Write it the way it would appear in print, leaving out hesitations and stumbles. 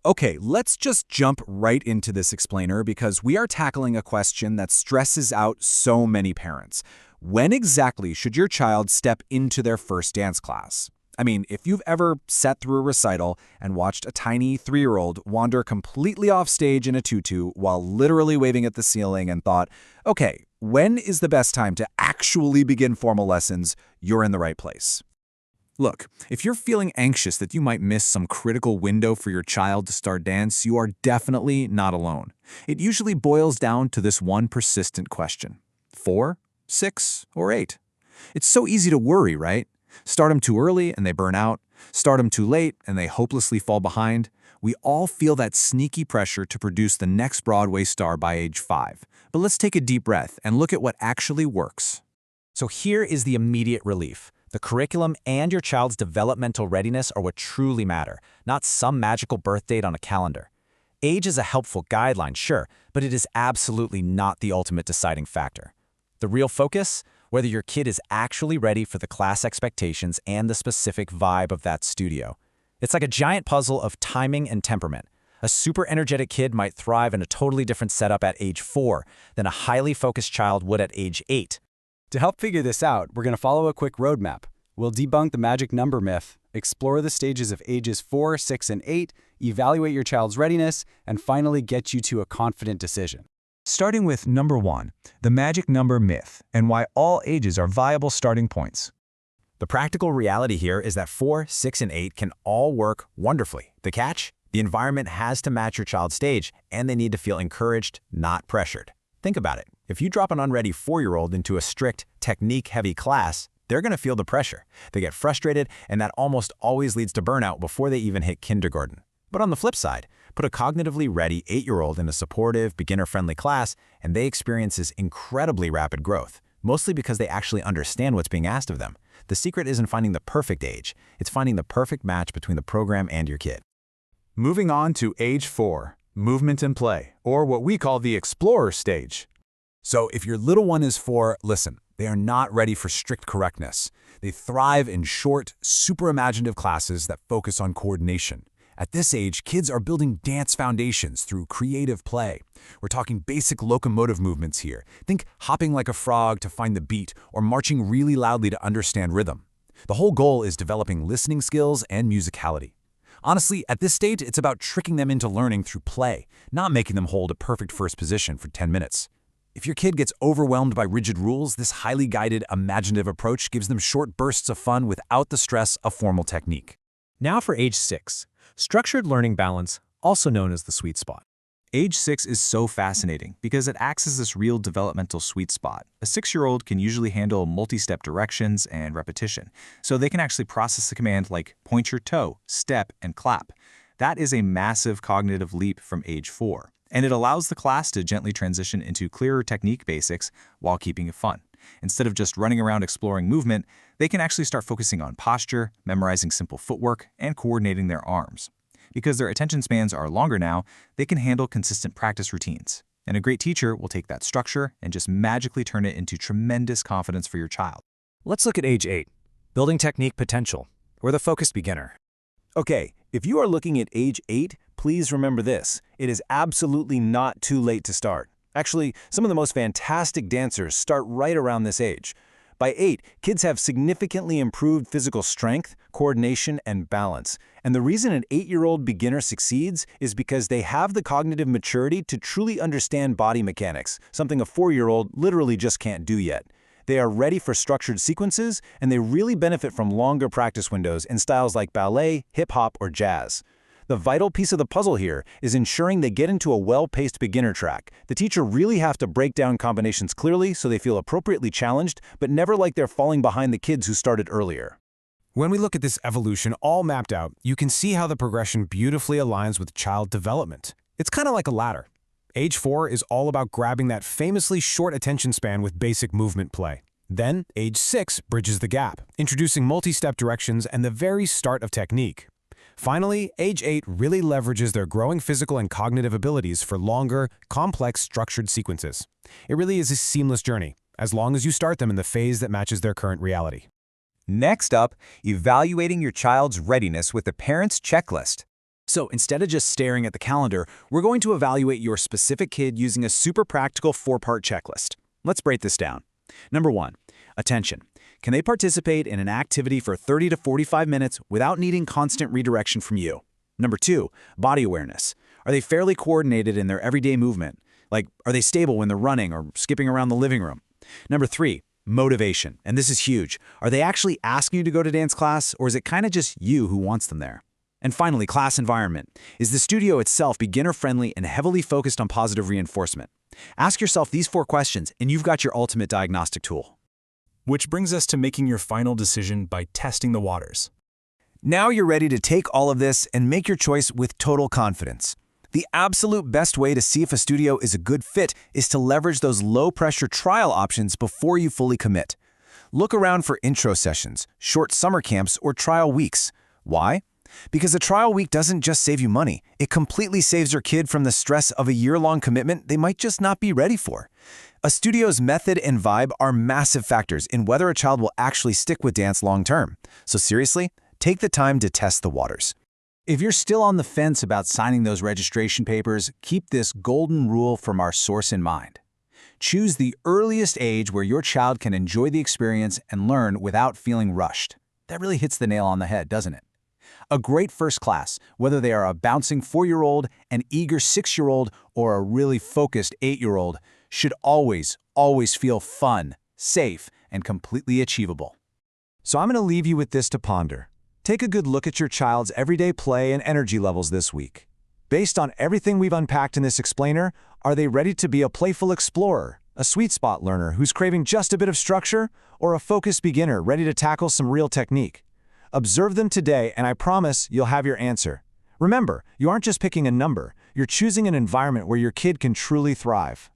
Okay, let's just jump right into this explainer because we are tackling a question that stresses out so many parents. When exactly should your child step into their first dance class? I mean, if you've ever sat through a recital and watched a tiny 3-year-old wander completely off stage in a tutu while literally waving at the ceiling and thought, okay, when is the best time to actually begin formal lessons, you're in the right place. Look, if you're feeling anxious that you might miss some critical window for your child to start dance, you are definitely not alone. It usually boils down to this one persistent question: 4, 6, or 8? It's so easy to worry, right? Start them too early and they burn out. Start them too late and they hopelessly fall behind. We all feel that sneaky pressure to produce the next Broadway star by age 5. But let's take a deep breath and look at what actually works. So here is the immediate relief. The curriculum and your child's developmental readiness are what truly matter, not some magical birth date on a calendar. Age is a helpful guideline, sure, but it is absolutely not the ultimate deciding factor. The real focus? Whether your kid is actually ready for the class expectations and the specific vibe of that studio. It's like a giant puzzle of timing and temperament. A super energetic kid might thrive in a totally different setup at age 4 than a highly focused child would at age 8. To help figure this out, we're going to follow a quick roadmap. We'll debunk the magic number myth, explore the stages of ages 4, 6, and 8, evaluate your child's readiness, and finally get you to a confident decision. Starting with number 1, the magic number myth, and why all ages are viable starting points. The practical reality here is that 4, 6, and 8 can all work wonderfully. The catch? The environment has to match your child's stage, and they need to feel encouraged, not pressured. Think about it. If you drop an unready 4-year-old into a strict, technique-heavy class, they're going to feel the pressure. They get frustrated, and that almost always leads to burnout before they even hit kindergarten. But on the flip side, put a cognitively ready 8-year-old in a supportive, beginner-friendly class, and they experience this incredibly rapid growth, mostly because they actually understand what's being asked of them. The secret isn't finding the perfect age. It's finding the perfect match between the program and your kid. Moving on to age 4, movement and play, or what we call the explorer stage. So if your little one is 4, listen, they are not ready for strict correctness. They thrive in short, super imaginative classes that focus on coordination. At this age, kids are building dance foundations through creative play. We're talking basic locomotive movements here. Think hopping like a frog to find the beat or marching really loudly to understand rhythm. The whole goal is developing listening skills and musicality. Honestly, at this stage, it's about tricking them into learning through play, not making them hold a perfect first position for 10 minutes. If your kid gets overwhelmed by rigid rules, this highly guided, imaginative approach gives them short bursts of fun without the stress of formal technique. Now for age 6, structured learning balance, also known as the sweet spot. Age 6 is so fascinating because it acts as this real developmental sweet spot. A 6-year-old can usually handle multi-step directions and repetition, so they can actually process a command like point your toe, step, and clap. That is a massive cognitive leap from age 4, and it allows the class to gently transition into clearer technique basics while keeping it fun. Instead of just running around exploring movement, they can actually start focusing on posture, memorizing simple footwork, and coordinating their arms. Because their attention spans are longer now, they can handle consistent practice routines. And a great teacher will take that structure and just magically turn it into tremendous confidence for your child. Let's look at age 8, building technique potential, or the focused beginner. Okay, if you are looking at age 8, please remember this. It is absolutely not too late to start. Actually, some of the most fantastic dancers start right around this age. By 8, kids have significantly improved physical strength, coordination, and balance. And the reason an 8-year-old beginner succeeds is because they have the cognitive maturity to truly understand body mechanics, something a 4-year-old literally just can't do yet. They are ready for structured sequences, and they really benefit from longer practice windows in styles like ballet, hip-hop, or jazz. The vital piece of the puzzle here is ensuring they get into a well-paced beginner track. The teacher really have to break down combinations clearly so they feel appropriately challenged, but never like they're falling behind the kids who started earlier. When we look at this evolution all mapped out, you can see how the progression beautifully aligns with child development. It's kind of like a ladder. Age 4 is all about grabbing that famously short attention span with basic movement play. Then, age 6 bridges the gap, introducing multi-step directions and the very start of technique. Finally, age 8 really leverages their growing physical and cognitive abilities for longer, complex, structured sequences. It really is a seamless journey, as long as you start them in the phase that matches their current reality. Next up, evaluating your child's readiness with the parent's checklist. So instead of just staring at the calendar, we're going to evaluate your specific kid using a super practical 4-part checklist. Let's break this down. Number 1, attention. Can they participate in an activity for 30 to 45 minutes without needing constant redirection from you? Number 2, body awareness. Are they fairly coordinated in their everyday movement? Like, are they stable when they're running or skipping around the living room? Number 3, motivation. And this is huge. Are they actually asking you to go to dance class, or is it kind of just you who wants them there? And finally, class environment. Is the studio itself beginner-friendly and heavily focused on positive reinforcement? Ask yourself these 4 questions, and you've got your ultimate diagnostic tool. Which brings us to making your final decision by testing the waters. Now you're ready to take all of this and make your choice with total confidence. The absolute best way to see if a studio is a good fit is to leverage those low-pressure trial options before you fully commit. Look around for intro sessions, short summer camps, or trial weeks. Why? Because a trial week doesn't just save you money, it completely saves your kid from the stress of a year-long commitment they might just not be ready for. A studio's method and vibe are massive factors in whether a child will actually stick with dance long-term. So seriously, take the time to test the waters. If you're still on the fence about signing those registration papers, keep this golden rule from our source in mind. Choose the earliest age where your child can enjoy the experience and learn without feeling rushed. That really hits the nail on the head, doesn't it? A great first class, whether they are a bouncing 4-year-old, an eager 6-year-old, or a really focused 8-year-old, should always feel fun, safe, and completely achievable. So I'm going to leave you with this to ponder. Take a good look at your child's everyday play and energy levels this week. Based on everything we've unpacked in this explainer, are they ready to be a playful explorer, a sweet spot learner who's craving just a bit of structure, or a focused beginner ready to tackle some real technique? Observe them today, and I promise you'll have your answer. Remember, you aren't just picking a number, you're choosing an environment where your kid can truly thrive.